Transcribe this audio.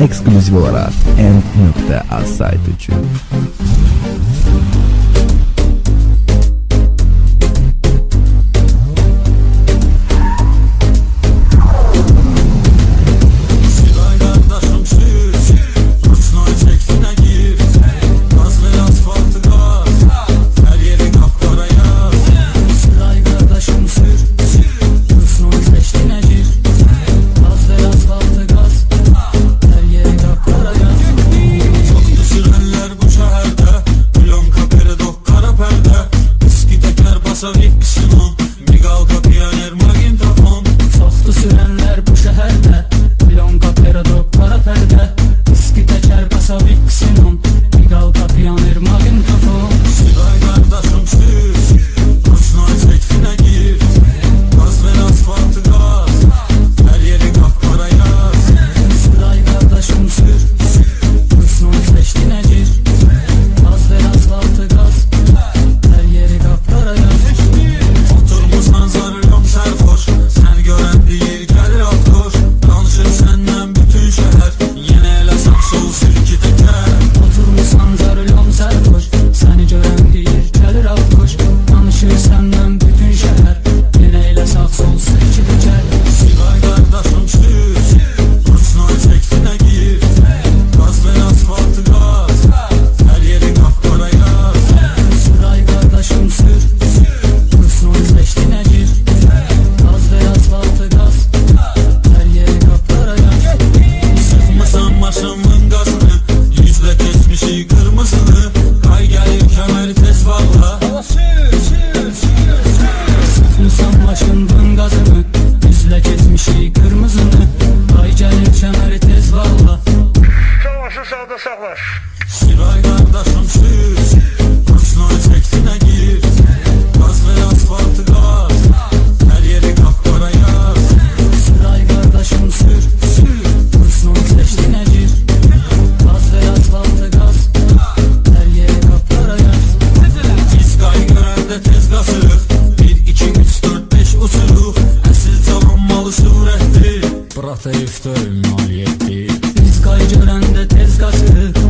ekskluziv olarak N.az saytı için. Çoxdu sürənlər bu şəhərdə, Plonka, Peradok, qara pərdə, viski təkər, basavik, ksinon, miqalka, piyoner, maqintofon. Siray qardaşım sür, Rusnoy çəksinə gir, qaz ver asfaltı qaz, hər yeri qapqara yaz. Siray qardaşım sür, Rusnoy çəksinə gir, qaz ver asfaltı qaz, hər yeri qapqara yaz. Oturmusan zarıyorum sərxoş, sən görən deyir gəlir atkoş, danışır səndən bütün şəhər, yenə elə saxsol sürki təkər. Oturmusan zarıyorum sərxoş, səni görən deyir gəlir atkoş, danışır səndən bütün şəhər, yenə elə sağ sol sürki təkər. Siray qardaşım sür, Rusnoy çəksinə gir, qaz ver asfaltı qaz, hər yeri qapqara yaz. Siray qardaşım sür, Rusnoy çəksinə gir, qaz ver asfaltı qaz, hər yeri qapqara yaz. Sıxmısan maşımın qazını, yüzlə keçmişik qırmızını, qay gəlir kəməri tez valla. Sıxmısan maşının qazını, üzlə keçmişik qırmızını, ay gəlir kəməri tez valla. Savaşı sağda saklaş. Siray qardaşım sür, Rusnoy çəksinə gir, qaz ver asfaltı qaz, hər yeri qapqara yaz. Siray qardaşım sür, Rusnoy çəksinə gir, qaz ver asfaltı qaz, hər yeri qapqara yaz. Biz qay görəndə tez qasırıq, 1, 2, 3, 4, 5 uçuruq, əsil cavanmalı surətdir, Brata iftar maliyetdir. Biz qay görəndə tez qaçırıq,